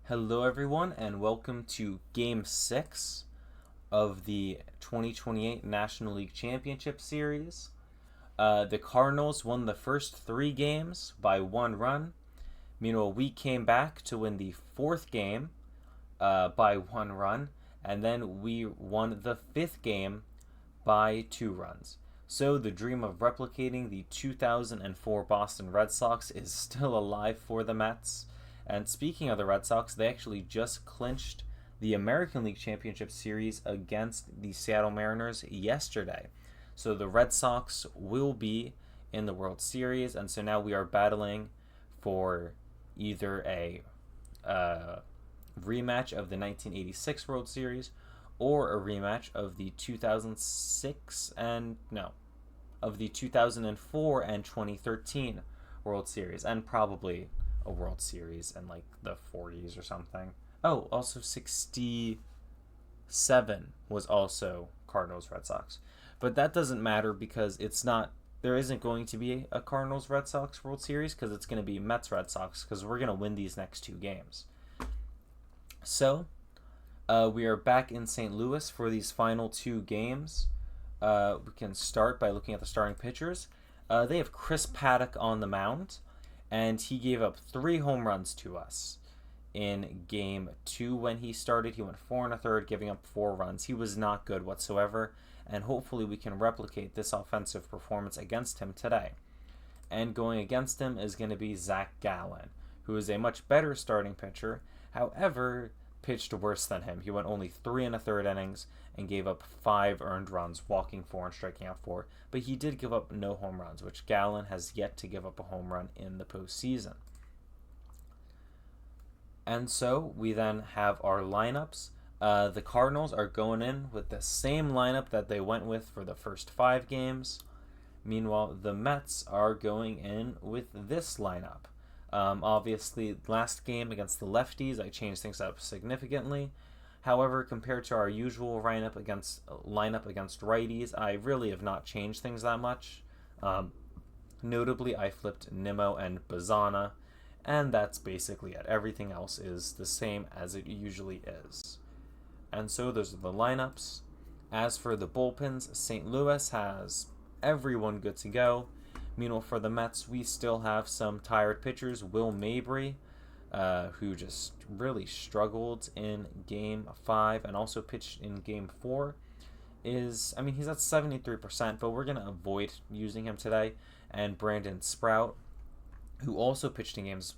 Hello, everyone, and welcome to Game 6 of the 2028 National League Championship Series. The Cardinals won the first 3 games by 1 run. Meanwhile, we came back to win the 4th game by 1 run, and then we won the 5th game by 2 runs. So the dream of replicating the 2004 Boston Red Sox is still alive for the Mets. And speaking of the Red Sox, they actually just clinched the American League Championship Series against the Seattle Mariners yesterday. So the Red Sox will be in the World Series, and so now we are battling for either a rematch of the 1986 World Series or a rematch of the 2004 and 2013 World Series, and probably a World Series in like the 40s or something. Oh, also 67 was also Cardinals Red Sox. But that doesn't matter because there isn't going to be a Cardinals Red Sox World Series because it's going to be Mets Red Sox because we're going to win these next 2 games. So, we are back in St. Louis for these final 2 games. We can start by looking at the starting pitchers. They have Chris Paddock on the mound, and he gave up 3 home runs to us. In Game 2 when he started, he went 4 1/3, giving up 4 runs. He was not good whatsoever, and hopefully we can replicate this offensive performance against him today. And going against him is going to be Zach Gallen, who is a much better starting pitcher, however, pitched worse than him. He went only 3 1/3 innings and gave up 5 earned runs, walking 4 and striking out 4. But he did give up no home runs, which Gallen has yet to give up a home run in the postseason. And so we then have our lineups. The Cardinals are going in with the same lineup that they went with for the first 5 games. Meanwhile, the Mets are going in with this lineup. Obviously, last game against the lefties, I changed things up significantly. However, compared to our usual lineup against righties, I really have not changed things that much. Notably, I flipped Nimmo and Bazana, and that's basically it. Everything else is the same as it usually is. And so those are the lineups. As for the bullpens, St. Louis has everyone good to go. Meanwhile, for the Mets, we still have some tired pitchers. Will Mabry, who just really struggled in Game 5 and also pitched in Game 4, he's at 73%, but we're going to avoid using him today. And Brandon Sprout, who also pitched in Games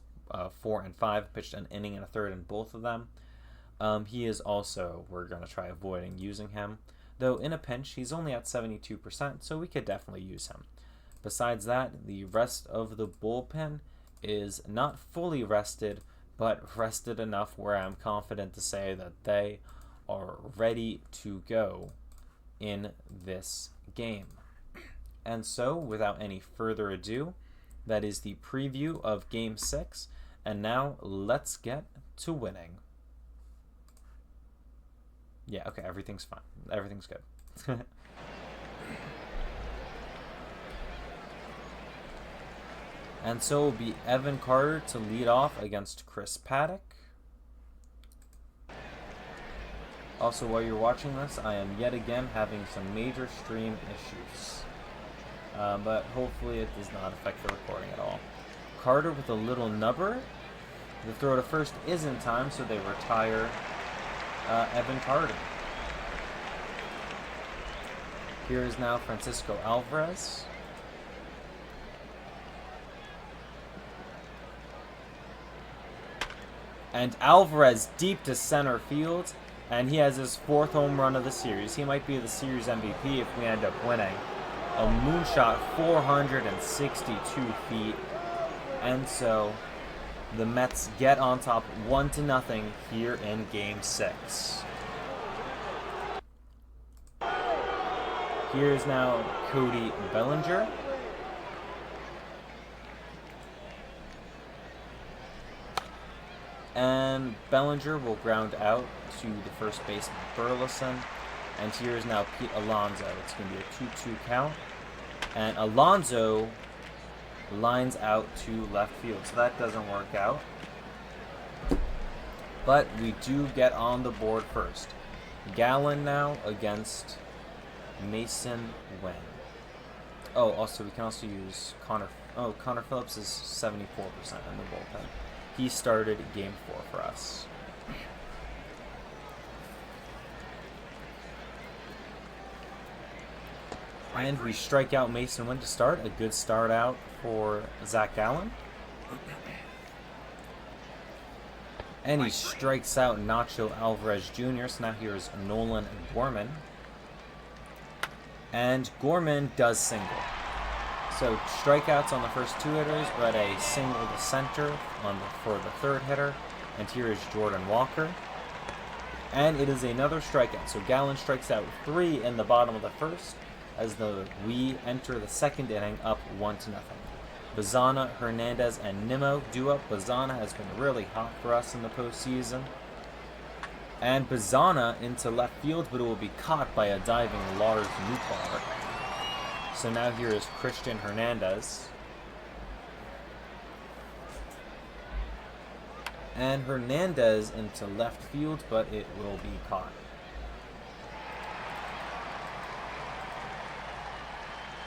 4 and 5, pitched an inning and a third in both of them. We're going to try avoiding using him. Though in a pinch, he's only at 72%, so we could definitely use him. Besides that, the rest of the bullpen is not fully rested, but rested enough where I'm confident to say that they are ready to go in this game. And so, without any further ado, that is the preview of Game 6, and now let's get to winning. Yeah, okay, everything's fine. Everything's good. And so it will be Evan Carter to lead off against Chris Paddock. Also, while you're watching this, I am yet again having some major stream issues. But hopefully it does not affect the recording at all. Carter with a little nubber. The throw to first is in time, so they retire Evan Carter. Here is now Francisco Alvarez. And Alvarez deep to center field, and he has his 4th home run of the series. He might be the series MVP if we end up winning. A moonshot, 462 feet. And so the Mets get on top 1-0 here in Game 6. Here's now Cody Bellinger. And Bellinger will ground out to the first baseman Burleson. And here is now Pete Alonso. It's going to be a 2-2 count. And Alonso lines out to left field, so that doesn't work out. But we do get on the board first. Gallen now against Mason Wynn. Oh, also we can also use Connor. Oh, Connor Phillips is 74% in the bullpen. He started game 4 for us. And we strike out Mason Wynn to start. A good start out for Zach Gallen. And he strikes out Nacho Alvarez Jr. So now here's Nolan Gorman. And Gorman does single. So strikeouts on the first 2 hitters, but a single to center for the 3rd hitter. And here is Jordan Walker. And it is another strikeout. So Gallen strikes out 3 in the bottom of the 1st as we enter the 2nd inning up 1-0. Bazana, Hernandez, and Nimmo do up. Bazana has been really hot for us in the postseason. And Bazana into left field, but it will be caught by a diving Lars Nootbaar. So now here is Christian Hernandez. And Hernandez into left field, but it will be caught.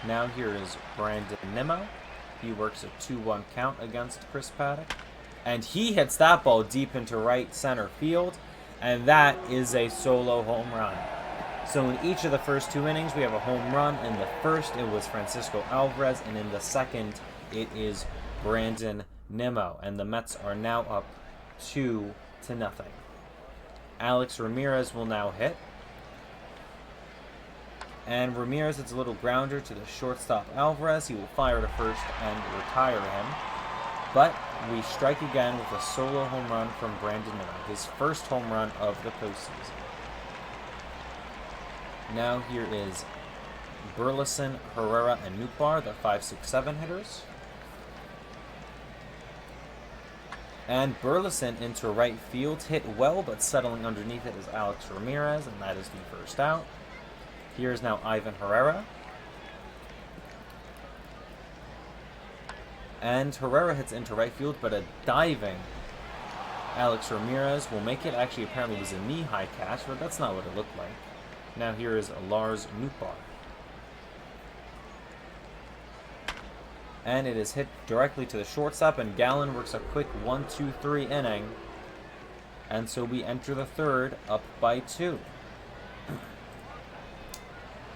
Now here is Brandon Nimmo. He works a 2-1 count against Chris Paddock. And he hits that ball deep into right center field. And that is a solo home run. So in each of the first 2 innings, we have a home run. In the first, it was Francisco Alvarez. And in the second, it is Brandon Nimmo. And the Mets are now up 2-0. Alex Ramirez will now hit. And Ramirez hits a little grounder to the shortstop Alvarez. He will fire to first and retire him. But we strike again with a solo home run from Brandon Nimmo, his first home run of the postseason. Now here is Burleson, Herrera, and Nootbaar, the 5, 6, 7 hitters. And Burleson into right field, hit well, but settling underneath it is Alex Ramirez, and that is the first out. Here is now Ivan Herrera. And Herrera hits into right field, but a diving Alex Ramirez will make it. Actually, apparently it was a knee-high catch, but that's not what it looked like. Now here is Lars Nootbaar. And it is hit directly to the shortstop, and Gallen works a quick 1-2-3 inning. And so we enter the 3rd up by 2.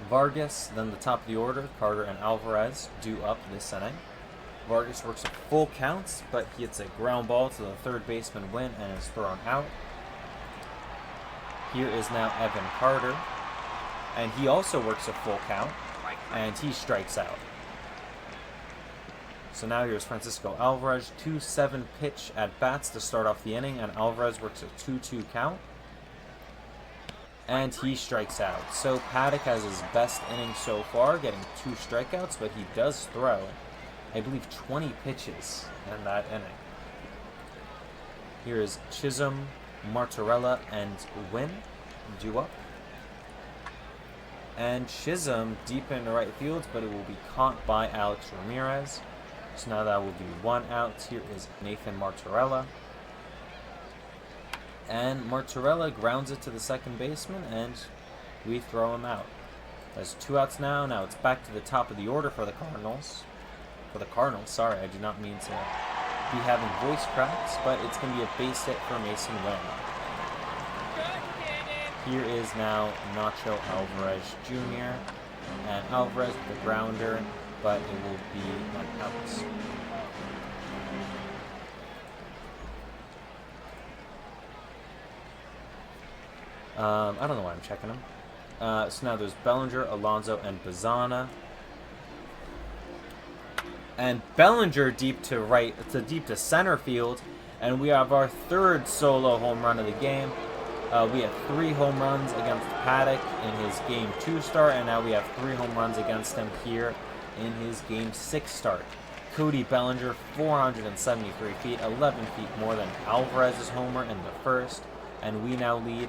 Vargas, then the top of the order, Carter and Alvarez do up this inning. Vargas works a full count, but he hits a ground ball to the 3rd baseman Wynn and is thrown out. Here is now Evan Carter, and he also works a full count, and he strikes out. So now here's Francisco Alvarez, 2-7 pitch at bats to start off the inning, and Alvarez works a 2-2 count. And he strikes out. So Paddock has his best inning so far, getting 2 strikeouts, but he does throw, I believe, 20 pitches in that inning. Here is Chisholm, Martorella, and Wynn due up. And Chisholm deep in the right field, but it will be caught by Alex Ramirez. So now that will be 1 out. Here is Nathan Martorella. And Martorella grounds it to the 2nd baseman, and we throw him out. There's 2 outs now. Now it's back to the top of the order for the Cardinals. Sorry, I do not mean to be having voice cracks, but it's going to be a base hit for Mason Wynn. Here is now Nacho Alvarez Jr. And Alvarez with the grounder, but it will be an out. I don't know why I'm checking them. So now there's Bellinger, Alonso, and Bazana. And Bellinger deep to center field, and we have our 3rd solo home run of the game. We had 3 home runs against Paddock in his Game 2 start, and now we have 3 home runs against him here in his Game 6 start. Cody Bellinger, 473 feet, 11 feet more than Alvarez's homer in the 1st, and we now lead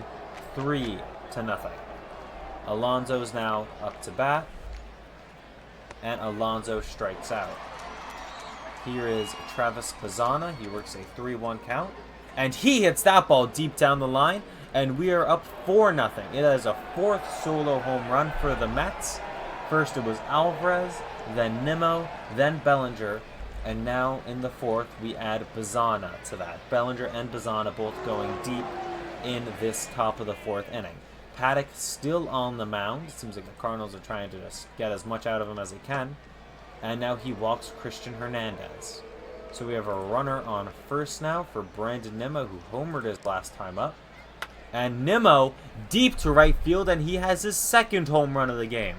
3-0. Alonso's now up to bat, and Alonso strikes out. Here is Travis Bazana. He works a 3-1 count. And he hits that ball deep down the line, and we are up 4-0. It is a 4th solo home run for the Mets. First it was Alvarez, then Nimmo, then Bellinger, and now in the 4th we add Bazana to that. Bellinger and Bazana both going deep in this top of the 4th inning. Paddock still on the mound. It seems like the Cardinals are trying to just get as much out of him as they can. And now he walks Christian Hernandez. So we have a runner on first now for Brandon Nimmo, who homered his last time up. And Nimmo deep to right field, and he has his 2nd home run of the game.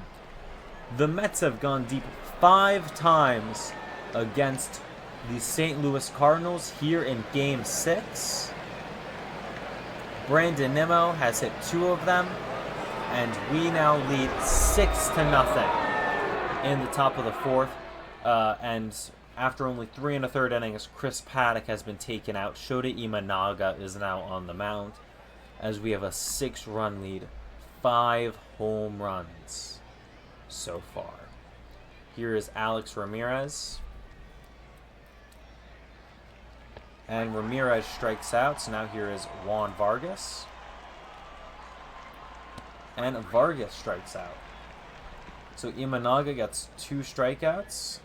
The Mets have gone deep 5 times against the St. Louis Cardinals here in Game 6. Brandon Nimmo has hit 2 of them, and we now lead 6-0 in the top of the 4th. And after only 3 1/3 innings, Chris Paddock has been taken out. Shota Imanaga is now on the mound, as we have a 6-run lead, 5 home runs so far. Here is Alex Ramirez. And Ramirez strikes out, so now here is Juan Vargas. And Vargas strikes out. So Imanaga gets 2 strikeouts.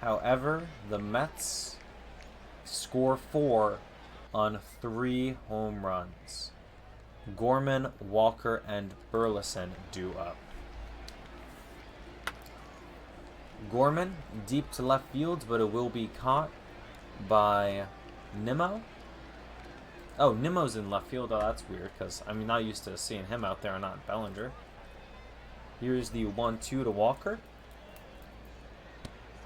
However, the Mets score 4 on 3 home runs. Gorman, Walker, and Burleson due up. Gorman deep to left field, but it will be caught by Nimmo. Oh, Nimmo's in left field. Oh, that's weird, because I'm not used to seeing him out there and not Bellinger. Here's the 1-2 to Walker.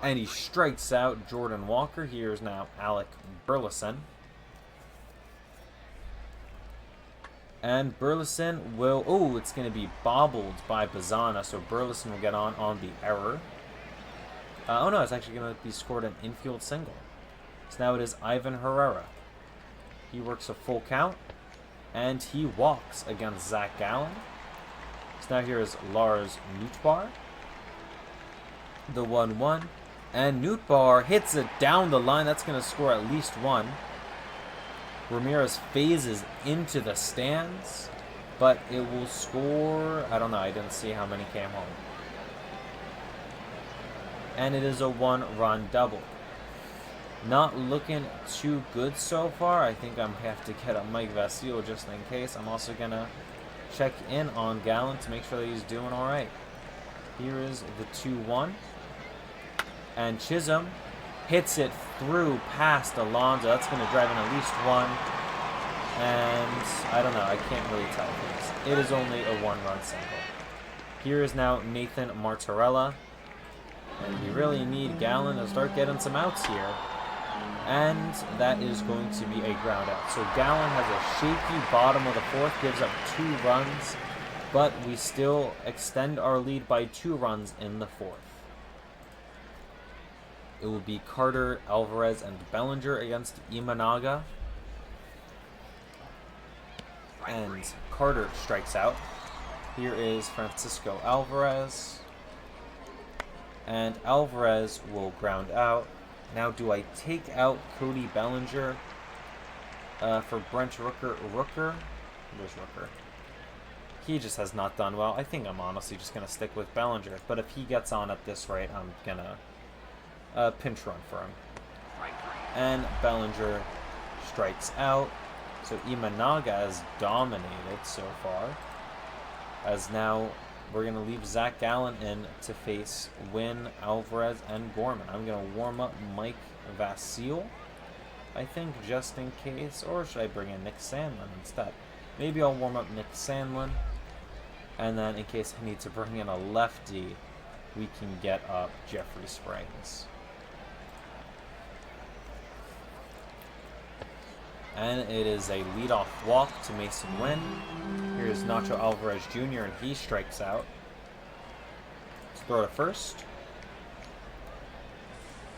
And he strikes out Jordan Walker. Here's now Alec Burleson. And Burleson will... Oh, it's going to be bobbled by Bazana, so Burleson will get on the error. Oh, no, it's actually going to be scored an infield single. So now it is Ivan Herrera. He works a full count, and he walks against Zach Gallen. So now here is Lars Nootbaar. The 1-1. And Nootbaar hits it down the line. That's going to score at least 1. Ramirez phases into the stands, but it will score... I don't know. I didn't see how many came home. And it is a 1-run double. Not looking too good so far. I think I'm going to have to get a Mike Vasil just in case. I'm also going to check in on Gallen to make sure that he's doing all right. Here is the 2-1. And Chisholm hits it through past Alonso. That's going to drive in at least 1. And I don't know. I can't really tell things. It is only a 1-run single. Here is now Nathan Martorella. And we really need Gallen to start getting some outs here. And that is going to be a ground out. So Gallen has a shaky bottom of the 4th, gives up 2 runs, but we still extend our lead by 2 runs in the 4th. It will be Carter, Alvarez, and Bellinger against Imanaga. And Carter strikes out. Here is Francisco Alvarez. And Alvarez will ground out. Now, do I take out Cody Bellinger for Brent Rooker? Where's Rooker? He just has not done well. I think I'm honestly just going to stick with Bellinger. But if he gets on at this rate, I'm going to pinch run for him. And Bellinger strikes out. So Imanaga has dominated so far. As now... we're going to leave Zach Gallen in to face Wynn, Alvarez, and Gorman. I'm going to warm up Mike Vasil, I think, just in case. Or should I bring in Nick Sandlin instead? Maybe I'll warm up Nick Sandlin. And then in case I need to bring in a lefty, we can get up Jeffrey Springs. And it is a leadoff walk to Mason Wynn. Here's Nacho Alvarez Jr., and he strikes out. Let's throw to first.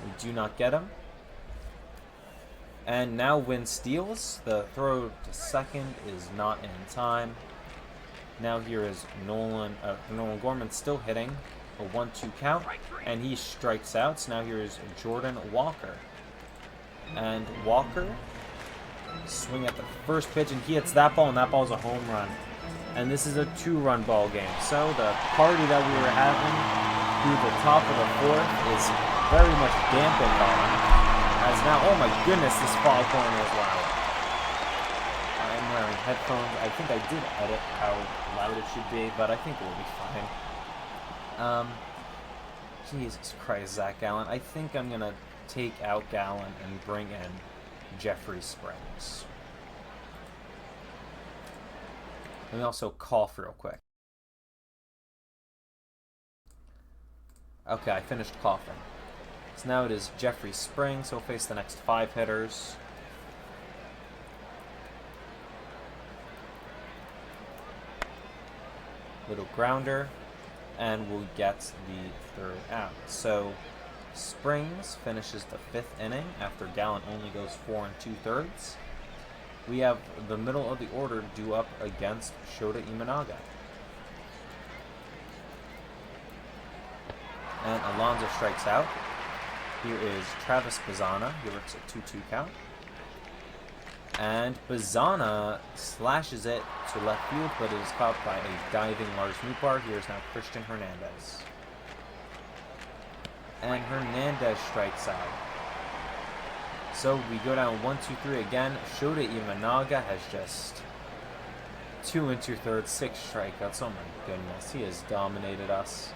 We do not get him. And now Wynn steals. The throw to second is not in time. Now here is Nolan Gorman still hitting. A 1-2 count. And he strikes out. So now here is Jordan Walker. And Walker Swing at the first pitch, and he hits that ball, and that ball's a home run. And this is a 2-run ball game. So the party that we were having through the top of the fourth is very much dampened on. As now, oh my goodness, this foghorn is loud. I'm wearing headphones. I think I did edit how loud it should be, but I think it will be fine. Jesus Christ, Zach Gallen. I think I'm going to take out Gallen and bring in Jeffrey Springs. Let me also cough real quick. Okay, I finished coughing. So now it is Jeffrey Springs. He'll face the next 5 hitters. Little grounder. And we'll get the 3rd out. So Springs finishes the 5th inning after Gallen only goes 4 2/3. We have the middle of the order due up against Shota Imanaga. And Alonso strikes out. Here is Travis Bazzana. He works a 2-2 count. And Bazzana slashes it to left field, but it is caught by a diving Lars Nootbaar. Here is now Christian Hernandez. And Hernandez strikes out. So we go down 1-2-3 again. Shota Imanaga has just 2 2/3, 6 strikeouts. Oh my goodness, he has dominated us.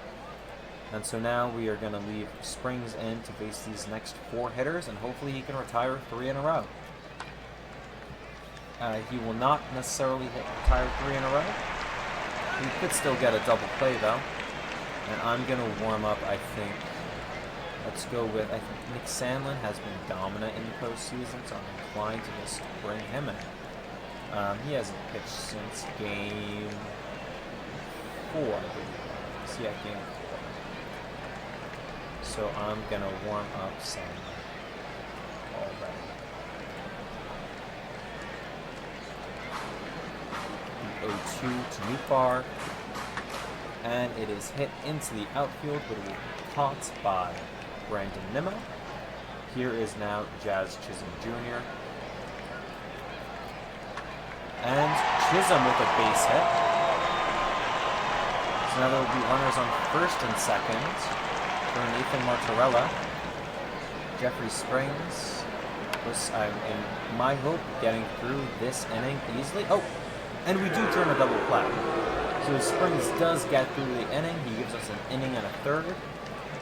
And so now we are going to leave Springs in to face these next 4 hitters, and hopefully he can retire 3 in a row. He will not necessarily retire 3 in a row. He could still get a double play though. And I'm going to warm up, I think. Let's go with, I think Nick Sandlin has been dominant in the postseason, so I'm inclined to just bring him in. He hasn't pitched since game 4, I believe. Yeah, game 4. So I'm going to warm up Sandlin already. The 0-2 to Nootbaar. And it is hit into the outfield, but it will be caught by Brandon Nimmo. Here is now Jazz Chisholm Jr. And Chisholm with a base hit. So now there will be runners on first and second for Nathan Martorella. Jeffrey Springs was, in my hope, getting through this inning easily. Oh, and we do turn a double play. So Springs does get through the inning. He gives us an inning and a third.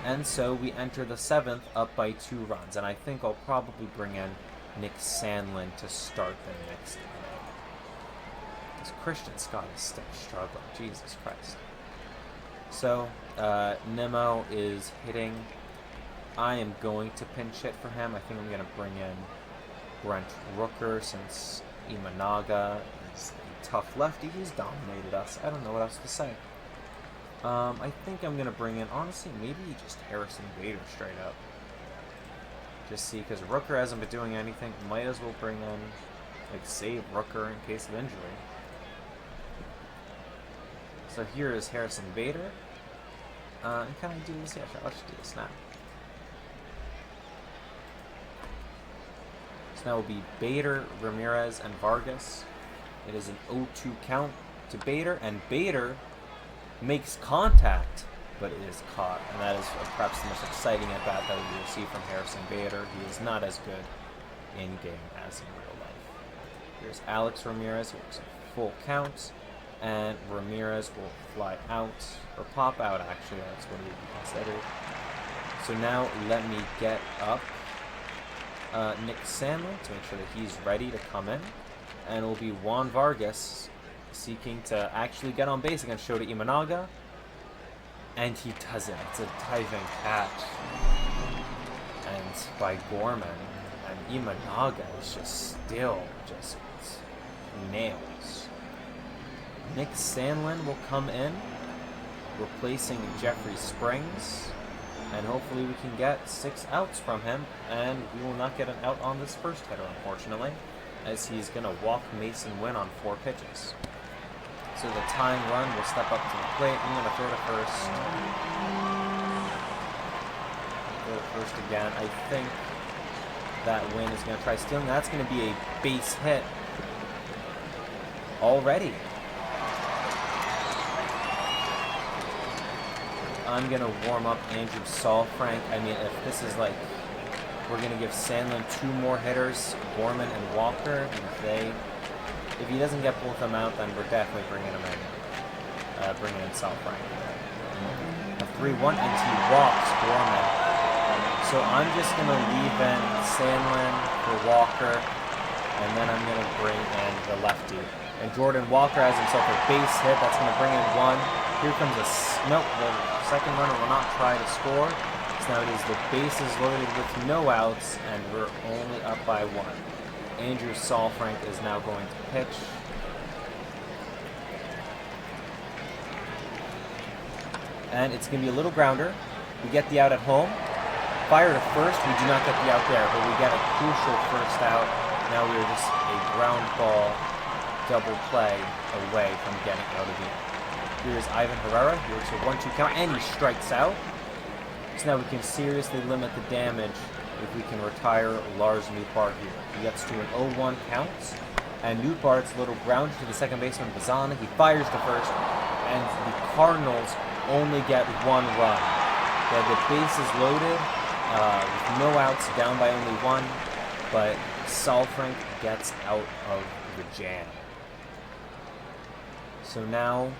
And so we enter the 7th up by 2 runs. And I think I'll probably bring in Nick Sandlin to start the next inning. Because Christian Scott is still struggling. Jesus Christ. So Nimmo is hitting. I am going to pinch hit for him. I think I'm going to bring in Brent Rooker since Imanaga is a tough lefty. He's dominated us. I don't know what else to say. I think I'm going to bring in, honestly, maybe just Harrison Bader straight up. Just see, because Rooker hasn't been doing anything. Might as well bring in, like, save Rooker in case of injury. So here is Harrison Bader. And can I do this? Yeah, sure. Let's do this now. So now will be Bader, Ramirez, and Vargas. It is an 0-2 count to Bader, and Bader makes contact, but it is caught. And that is perhaps the most exciting at-bat that we will see from Harrison Bader. He is not as good in-game as in real life. Here's Alex Ramirez. He works a full count. And Ramirez will fly out, or pop out actually, that's what it would be considered. So now let me get up Nick Sandlin to make sure that he's ready to come in. And it will be Juan Vargas seeking to actually get on base against Shota Imanaga. And he doesn't. It's a diving catch. And by Gorman. And Imanaga is just still just nails. Nick Sandlin will come in, replacing Jeffrey Springs, and hopefully we can get 6 outs from him, and we will not get an out on this first hitter, unfortunately, as he's going to walk Mason Wynn on 4 pitches. So the tying run will step up to the plate. I'm going to throw to first. Throw to first again. I think that win is going to try stealing. That's going to be a base hit already. I'm going to warm up Andrew Saalfrank. I mean, if this is like, we're going to give Sandlin 2 more hitters, Gorman and Walker. And if he doesn't get both of them out, then we're definitely bringing him in. Bringing in Saalfrank. A 3-1, and he walks Gorman. So I'm just going to leave in Sandlin for Walker, and then I'm going to bring in the lefty. And Jordan Walker has himself a base hit. That's going to bring in 1. Here comes a... Nope, the second runner will not try to score. So now it is the bases loaded with no outs, and we're only up by 1. Andrew Saalfrank is now going to pitch. And it's going to be a little grounder. We get the out at home. Fire to first. We do not get the out there, but we get a crucial first out. Now we are just a ground ball double play away from getting out of the inning. Here's Ivan Herrera. He works a 1-2 count, and he strikes out. So now we can seriously limit the damage if we can retire Lars Nootbaar here. He gets to an 0-1 count, and Nootbaar, it's a little grounder to the second baseman, Bazana. He fires to first, and the Cardinals only get 1 run. They have the bases loaded, with no outs, down by only 1, but Saalfrank gets out of the jam. So now,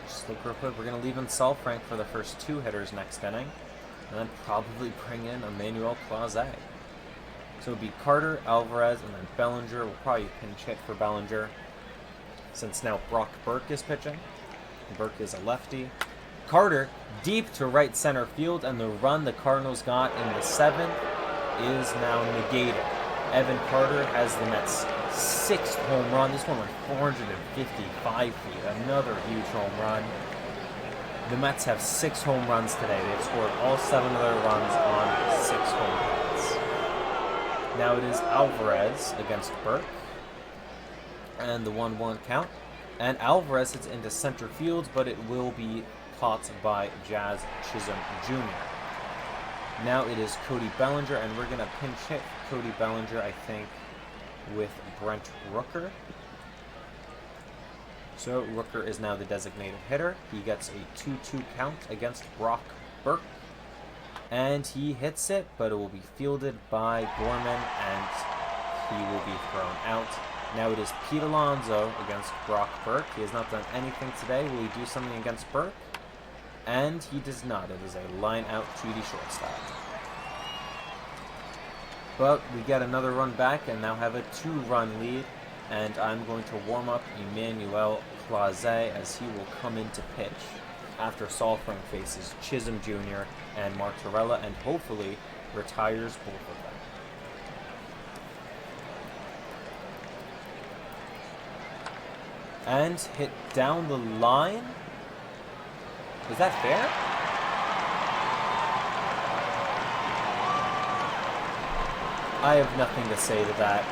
just look real quick, we're going to leave in Saalfrank for the first 2 hitters next inning, and then probably bring in Emmanuel Clase. So it would be Carter, Alvarez, and then Bellinger. We'll probably pinch hit for Bellinger, since now Brock Burke is pitching. Burke is a lefty. Carter deep to right center field, and the run the Cardinals got in the 7th is now negated. Evan Carter has the Mets' 6th home run. This one went 455 feet. Another huge home run. The Mets have 6 home runs today. They've scored all 7 of their runs on 6 home runs. Now it is Alvarez against Burke. And the 1-1 count. And Alvarez hits into center field, but it will be caught by Jazz Chisholm Jr. Now it is Cody Bellinger, and we're going to pinch hit Cody Bellinger, I think, with Brent Rooker. So Rooker is now the designated hitter. He gets a 2-2 count against Brock Burke. And he hits it, but it will be fielded by Gorman, and he will be thrown out. Now it is Pete Alonso against Brock Burke. He has not done anything today. Will he do something against Burke? And he does not. It is a line out to the shortstop. But we get another run back and now have a 2-run lead. And I'm going to warm up Emmanuel Clase as he will come in to pitch after Saalfrank faces Chisholm Jr. and Martorella, and hopefully retires both of them. And hit down the line. Is that fair? I have nothing to say to that.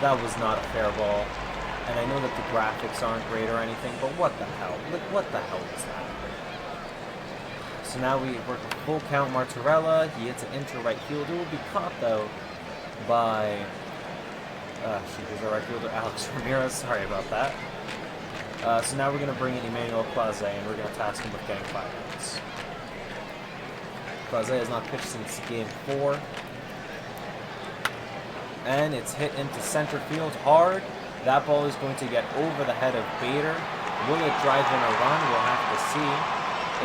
That was not a fair ball. And I know that the graphics aren't great or anything, but what the hell? Like, what the hell is that? So now we work a full count Martorella. He hits it into right field. It will be caught, though, by... She's our right fielder, Alex Ramirez. Sorry about that. So now we're going to bring in Emmanuel Clase, and we're going to task him with getting 5 outs. Clase has not pitched since Game 4. And it's hit into center field hard. That ball is going to get over the head of Bader. Will it drive in a run? We'll have to see.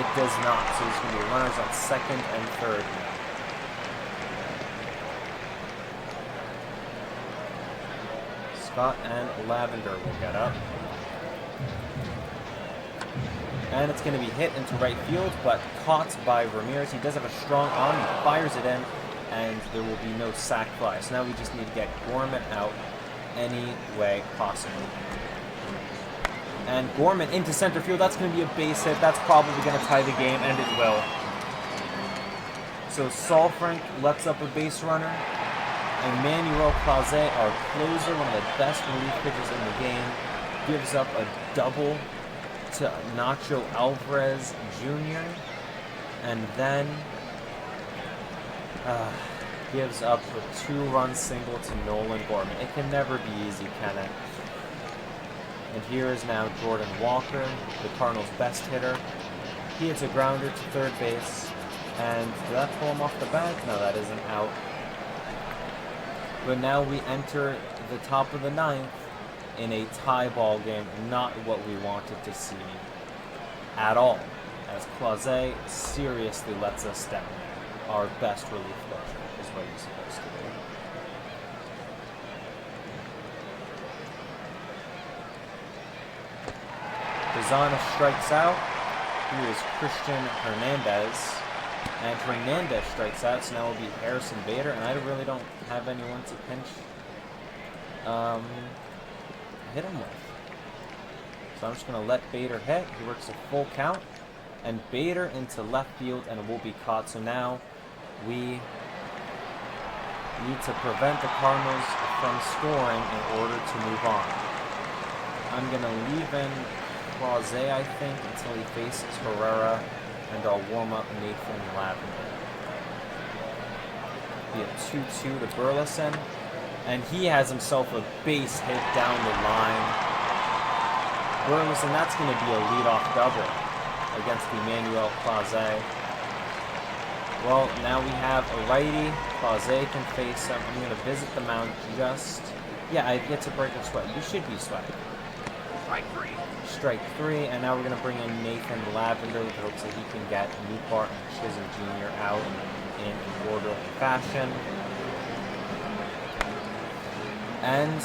It does not, so there's going to be runners on 2nd and 3rd now. Scott and Lavender will get up. And it's going to be hit into right field, but caught by Ramirez. He does have a strong arm. He fires it in, and there will be no sac fly. So now we just need to get Gorman out any way possible. And Gorman into center field. That's going to be a base hit. That's probably going to tie the game, and it will. So Saalfrank lets up a base runner. Emmanuel Clase, our closer, one of the best relief pitchers in the game, gives up a double to Nacho Alvarez Jr. And then gives up a 2-run single to Nolan Gorman. It can never be easy, can it? And here is now Jordan Walker, the Cardinals' best hitter. He hits a grounder to third base. And did that pull him off the bag? No, that isn't out. But now we enter the top of the 9th in a tie ball game. Not what we wanted to see at all. As Clase seriously lets us down. Our best relief pitcher is what he's supposed to do. Pizarro strikes out. Here is Christian Hernandez. And Hernandez strikes out, so now it'll be Harrison Bader. And I really don't have anyone to pinch hit him with. So I'm just going to let Bader hit. He works a full count. And Bader into left field, and it will be caught. So now we need to prevent the Cardinals from scoring in order to move on. I'm going to leave in Clase, I think, until he faces Herrera, and I'll warm up Nathan Lavender. Be a 2-2 to Burleson, and he has himself a base hit down the line. Burleson, that's going to be a leadoff double against Emmanuel Clase. Well, now we have a righty. Clase can face him. I'm going to visit the mound just... Yeah, I get to break a sweat. You should be sweating. Strike three, and now we're going to bring in Nathan Lavender with hopes that he can get Newport and Chisholm Jr. out in an orderly fashion. And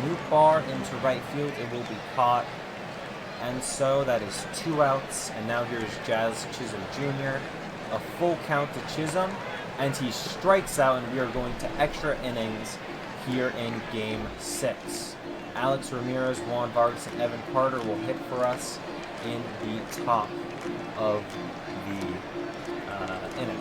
Newport into right field. It will be caught. And so that is 2 outs, and now here's Jazz Chisholm Jr. A full count to Chisholm, and he strikes out, and we are going to extra innings here in Game 6. Alex Ramirez, Juan Vargas, and Evan Carter will hit for us in the top of the inning.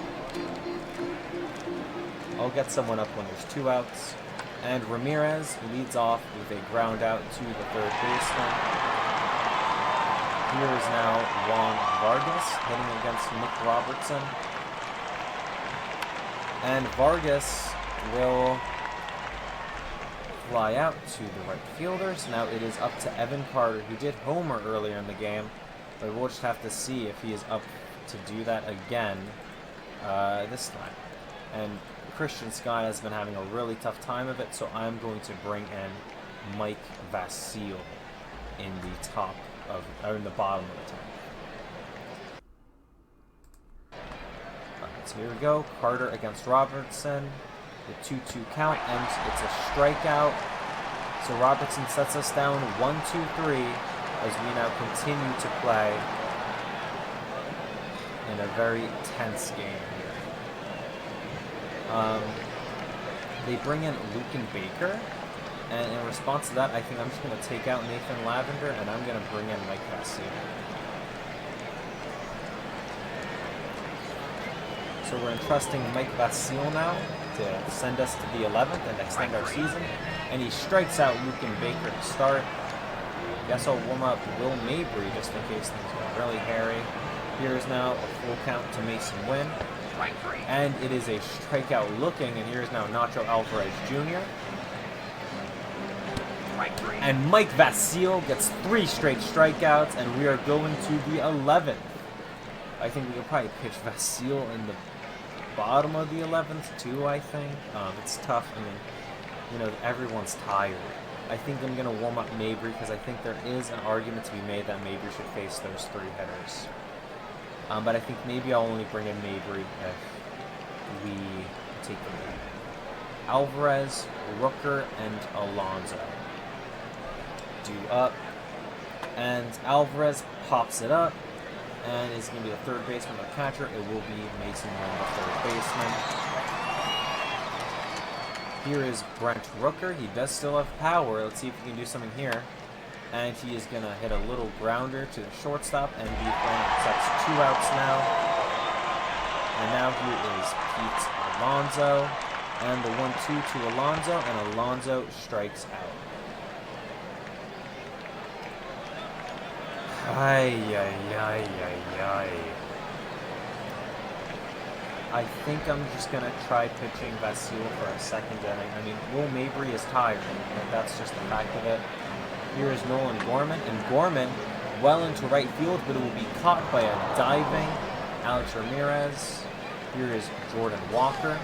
I'll get someone up when there's 2 outs. And Ramirez leads off with a ground out to the third baseman. Here is now Juan Vargas hitting against Nick Robertson. And Vargas will fly out to the right fielder. So now it is up to Evan Carter, who did homer earlier in the game. But we'll just have to see if he is up to do that again this time. And Christian Scott has been having a really tough time of it, so I'm going to bring in Mike Vasile in the top of, or in the bottom of the 10th. Alright, so here we go. Carter against Robertson. The 2-2 count, and it's a strikeout. So Robertson sets us down 1-2-3 as we now continue to play in a very tense game here. They bring in Lucan Baker, and in response to that, I think I'm just going to take out Nathan Lavender, and I'm going to bring in Mike Vasile. So we're entrusting Mike Vasile now to send us to the 11th and extend our season, and he strikes out Lucan Baker to start. Guess I'll warm up Will Mabry just in case things get really hairy. Here is now a full count to Mason Wynn. And it is a strikeout looking, and here's now Nacho Alvarez Jr. And Mike Vasile gets 3 straight strikeouts, and we are going to the 11th. I think we could probably pitch Vasile in the bottom of the 11th too, I think. It's tough. I mean, you know, everyone's tired. I think I'm going to warm up Mabry because I think there is an argument to be made that Mabry should face those 3 hitters. But I think maybe I'll only bring in Mabry if we take the lead. Alvarez, Rooker, and Alonso due up. And Alvarez pops it up and is going to be the third baseman or catcher. It will be Mason Wynn, the third baseman. Here is Brent Rooker. He does still have power. Let's see if he can do something here. And he is going to hit a little grounder to the shortstop and be thrown. That's 2 outs now. And now here is Pete Alonso. And the 1-2 to Alonso, and Alonso strikes out. Ay, ay, ay, ay, ay. I think I'm just going to try pitching Vasil for a second inning. I mean, Will Mabry is tired, but that's just the fact of it. Here is Nolan Gorman, and Gorman well into right field, but it will be caught by a diving Alex Ramirez. Here is Jordan Walker.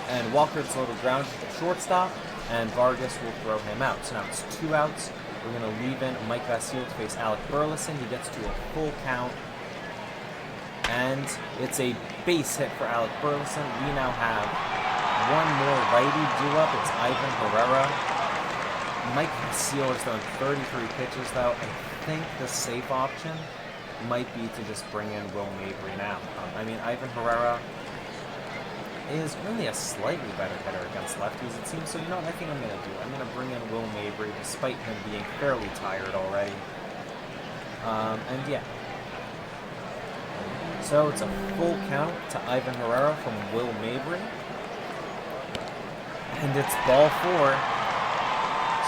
And Walker's little ground to shortstop, and Vargas will throw him out. So now it's 2 outs. We're going to leave in Mike Vasil to face Alec Burleson. He gets to a full count. And it's a base hit for Alec Burleson. We now have one more righty due up. It's Ivan Herrera. Mike Vasil has thrown 33 pitches, though. I think the safe option might be to just bring in Will Mabry now. I mean, Ivan Herrera is really a slightly better hitter against lefties, it seems. So, you know what I think I'm going to do? I'm going to bring in Will Mabry, despite him being fairly tired already. And yeah. So it's a full count to Ivan Herrera from Will Mabry. And it's ball 4.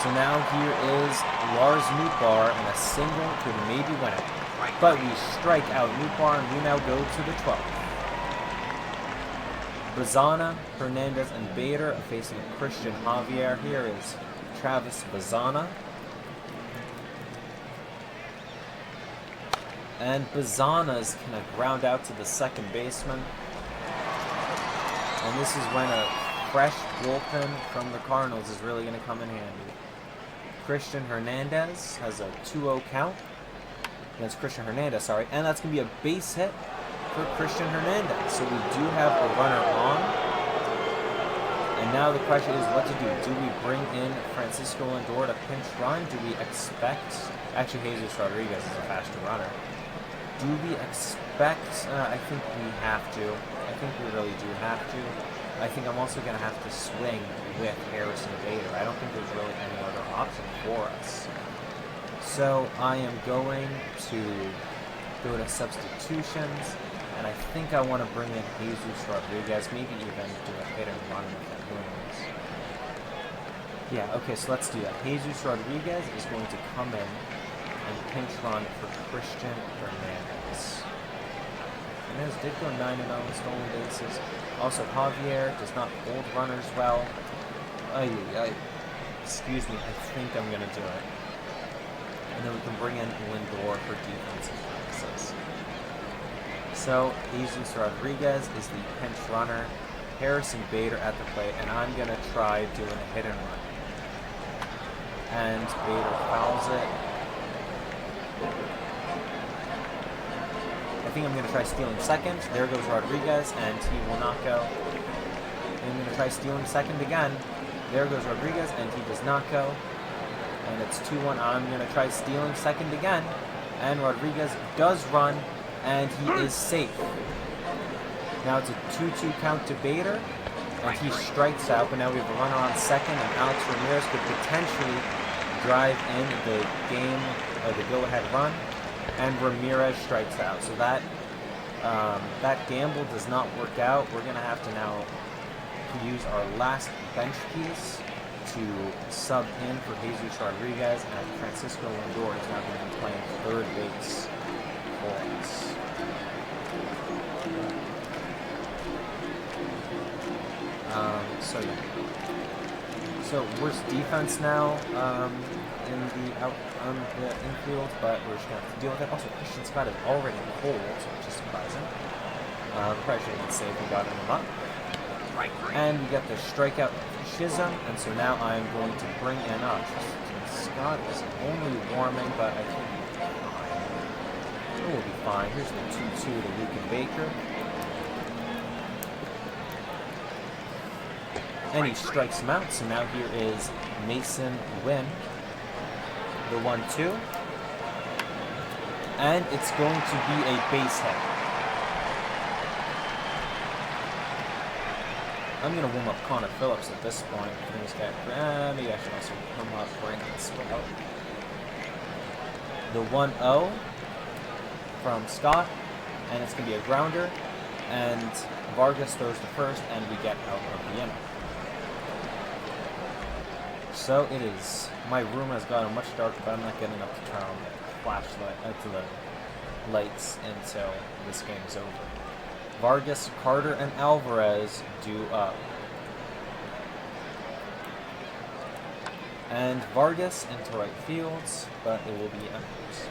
So now here is Lars Nootbaar, and a single could maybe win it. But we strike out Nootbaar, and we now go to the 12th. Bazana, Hernandez, and Bader facing Christian Javier. Here is Travis Bazana. And Bazana's going to ground out to the second baseman. And this is when a fresh bullpen from the Cardinals is really going to come in handy. Christian Hernandez has a 2-0 count against Christian Hernandez, sorry. And that's going to be a base hit for Christian Hernandez. So we do have a runner on. And now the question is what to do. Do we bring in Francisco Lindor to pinch run? Do we expect... Actually, Jesus Rodriguez is a faster runner. Do we expect... I think we have to. I think we really do have to. I think I'm also going to have to swing with Harrison Bader. I don't think there's really any other option for us. So I am going to go to substitutions. And I think I want to bring in Jesus Rodriguez, maybe even do a hit and run with him. Who knows? Yeah, okay, so let's do that. Jesus Rodriguez is going to come in and pinch run for Christian Hernandez. Hernandez did go 9-0 in stolen bases. Also, Javier does not hold runners well. Excuse me, I think I'm going to do it. And then we can bring in Lindor for defensive purposes. So, Jesus Rodriguez is the pinch runner. Harrison Bader at the plate, and I'm going to try doing a hit and run. And Bader fouls it. I think I'm going to try stealing second. There goes Rodriguez, and he will not go. And I'm going to try stealing second again. There goes Rodriguez, and he does not go. And it's 2-1. I'm going to try stealing second again. And Rodriguez does run, and he is safe. Now it's a 2-2 count to Bader, and he strikes out, but now we have a runner on second, and Alex Ramirez could potentially drive in the game, the go-ahead run, and Ramirez strikes out. So that gamble does not work out. We're going to have to now use our last bench piece to sub in for Jesus Rodriguez, and Francisco Lindor is now going to be playing third base for us. So worse defense now in the infield, but we're just gonna have to deal with it. Also, Christian Scott is already cold, which is surprising. Probably should have been safe and gotten him up. And we get the strikeout Chisholm, and so now I'm going to bring in Christian Scott is only warming, but I think we'll be fine. Here's the 2-2 to Luke Baker. And he strikes him out, so now here is Mason Wynn, the 1-2. And it's going to be a base hit. I'm going to warm up Connor Phillips at this point. Maybe I should also warm up Brandon Sprout. The 1-0 from Scott, and it's going to be a grounder. And Vargas throws to first, and we get out of the inning. So it is. My room has gotten much darker, but I'm not getting up to turn on the flashlight, to the lights until this game is over. Vargas, Carter, and Alvarez due up. And Vargas into right fields, but it will be empty.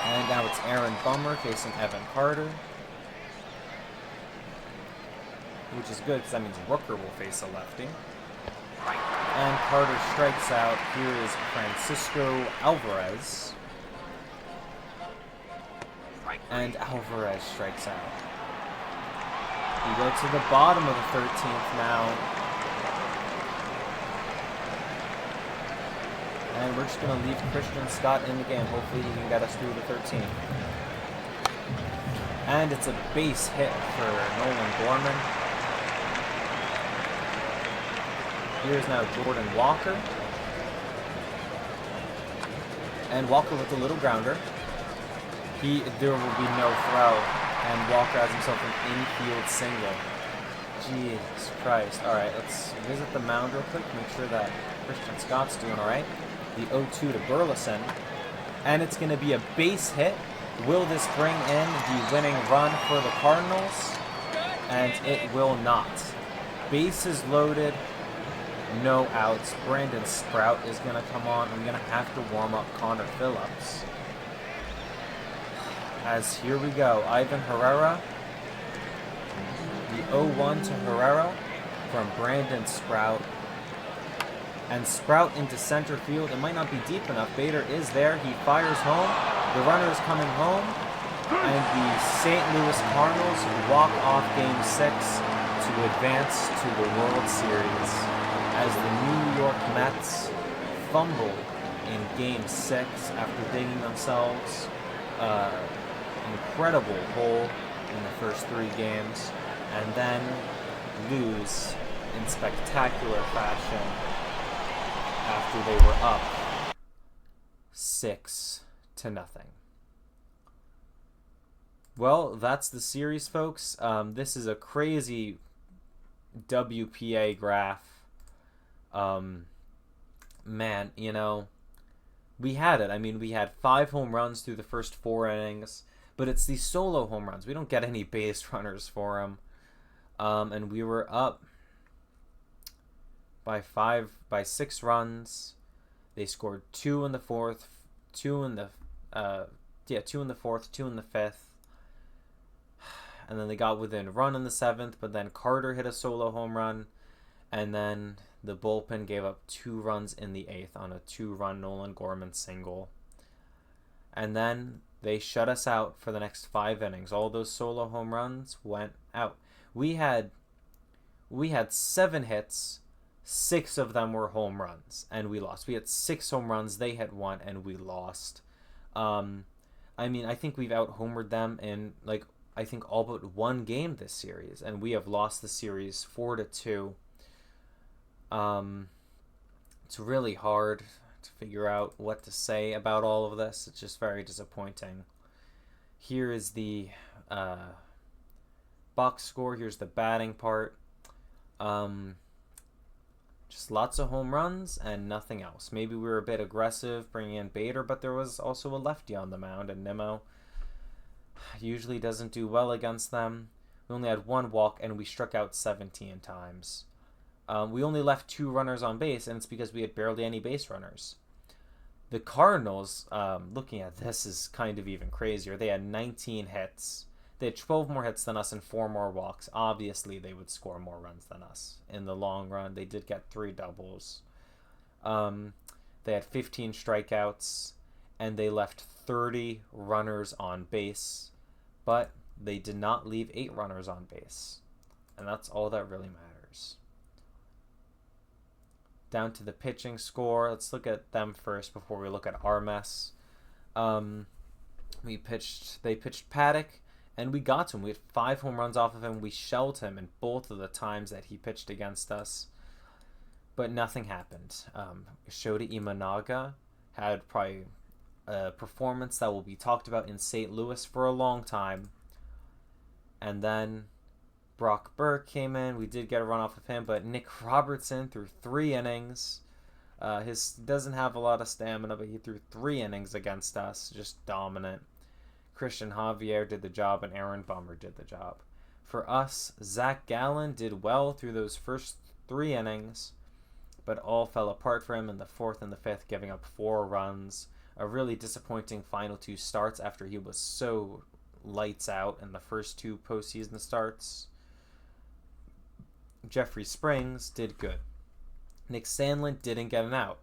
And now it's Aaron Bummer facing Evan Carter, which is good because that means Rooker will face a lefty. And Carter strikes out. Here is Francisco Alvarez. And Alvarez strikes out. We go to the bottom of the 13th now. And we're just going to leave Christian Scott in the game. Hopefully he can get us through the 13th. And it's a base hit for Nolan Gorman. Here's now Jordan Walker. And Walker with a little grounder. There will be no throw. And Walker has himself an infield single. Jesus Christ. Alright, let's visit the mound real quick. Make sure that Christian Scott's doing alright. The 0-2 to Burleson. And it's going to be a base hit. Will this bring in the winning run for the Cardinals? And it will not. Bases loaded. No outs. Brandon Sprout is going to come on. I'm going to have to warm up Connor Phillips. As here we go. Ivan Herrera. The 0-1 to Herrera from Brandon Sprout. And Sprout into center field. It might not be deep enough. Bader is there. He fires home. The runner is coming home. And the St. Louis Cardinals walk off Game 6 to advance to the World Series as the New York Mets fumble in Game 6 after digging themselves an incredible hole in the first 3 games and then lose in spectacular fashion after they were up 6-0. Well, that's the series, folks. This is a crazy WPA graph. Man, you know, we had it. I mean, we had 5 home runs through the first 4 innings, but it's these solo home runs. We don't get any base runners for them. And we were up by 6 runs. They scored 2 in the 4th, 2 in the 4th, 2 in the 5th. And then they got within a run in the 7th, but then Carter hit a solo home run, and then the bullpen gave up 2 runs in the 8th on a 2-run Nolan Gorman single. And then they shut us out for the next 5 innings. All those solo home runs went out. We had 7 hits, 6 of them were home runs, and we lost. We had 6 home runs, they had 1, and we lost. I mean, I think we've out-homered them in, like, I think all but 1 game this series, and we have lost the series 4-2. It's really hard to figure out what to say about all of this. It's just very disappointing. Here is the box score. Here's the batting part. Just lots of home runs and nothing else. Maybe we were a bit aggressive bringing in Bader, but there was also a lefty on the mound, and Nimmo usually doesn't do well against them. We only had 1 walk, and we struck out 17 times. We only left 2 runners on base, and it's because we had barely any base runners. The Cardinals, looking at this, is kind of even crazier. They had 19 hits. They had 12 more hits than us and 4 more walks. Obviously, they would score more runs than us in the long run. They did get 3 doubles. They had 15 strikeouts, and they left 30 runners on base, but they did not leave 8 runners on base. And that's all that really matters. Down to the pitching score. Let's look at them first before we look at our mess. They pitched Paddock, and we got to him. We had 5 home runs off of him. We shelled him in both of the times that he pitched against us, but nothing happened. Shota Imanaga had probably a performance that will be talked about in St. Louis for a long time. And then Brock Burke came in. We did get a run off of him, but Nick Robertson threw 3 innings. His doesn't have a lot of stamina, but he threw 3 innings against us, just dominant. Christian Javier did the job, and Aaron Bummer did the job. For us, Zach Gallen did well through those first 3 innings, but all fell apart for him in the fourth and the fifth, giving up 4 runs. A really disappointing final 2 starts after he was so lights out in the first 2 postseason starts. Jeffrey Springs did good. Nick Sandlin didn't get an out.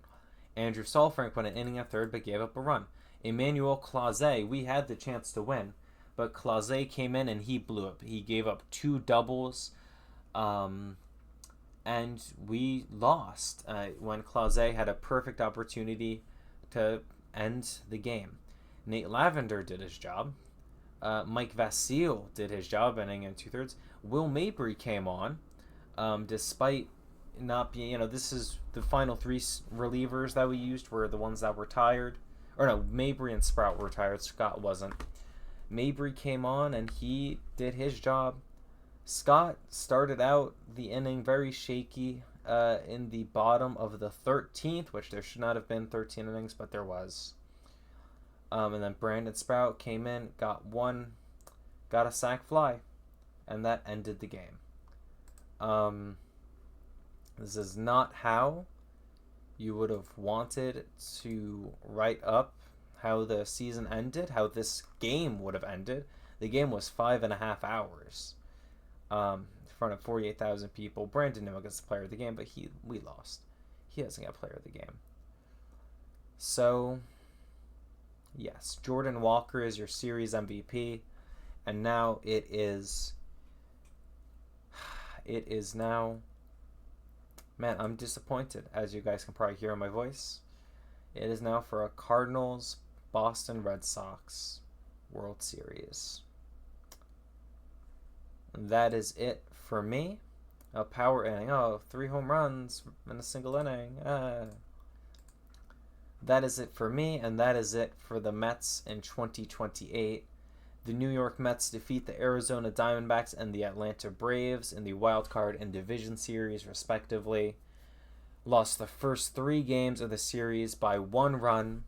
Andrew Saalfrank went an inning at third but gave up a run. Emmanuel Clase, we had the chance to win, but Clase came in and he blew up. He gave up 2 doubles, and we lost when Clase had a perfect opportunity to end the game. Nate Lavender did his job. Mike Vasile did his job, inning and 2/3. Will Mabry came on, despite not being, this is the final 3 relievers that we used were the ones that were tired. Or no, Mabry and Sprout were tired. Scott wasn't. Mabry came on and he did his job. Scott started out the inning very shaky in the bottom of the 13th, which there should not have been 13 innings, but there was. And then Brandon Sprout came in, got a sac fly, and that ended the game. This is not how you would have wanted to write up how the season ended, how this game would have ended. The game was 5.5 hours in front of 48,000 people. Brandon Nimmo gets the player of the game, but we lost. He doesn't get player of the game. So, yes, Jordan Walker is your series MVP, and now it is now. Man, I'm disappointed, as you guys can probably hear in my voice. It is now for a Cardinals Boston Red Sox World Series. And that is it for me. A power inning. 3 home runs in a single inning. That is it for me, and that is it for the Mets in 2028. The New York Mets defeat the Arizona Diamondbacks and the Atlanta Braves in the Wild Card and Division Series, respectively. Lost the first 3 games of the series by 1 run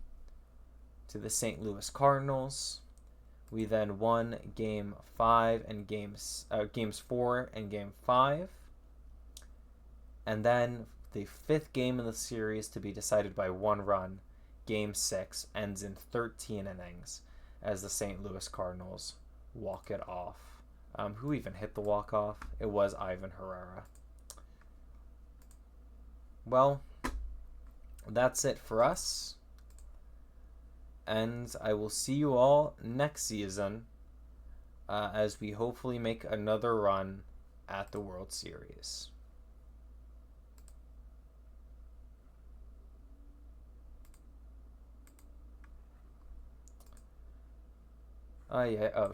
to the St. Louis Cardinals. We then won Game 5 and Games 4 and Game 5. And then the 5th game in the series to be decided by 1 run, Game 6, ends in 13 innings as the St. Louis Cardinals walk it off. Who even hit the walk-off? It was Ivan Herrera. Well, that's it for us. And I will see you all next season as we hopefully make another run at the World Series. Oh, yeah. Oh,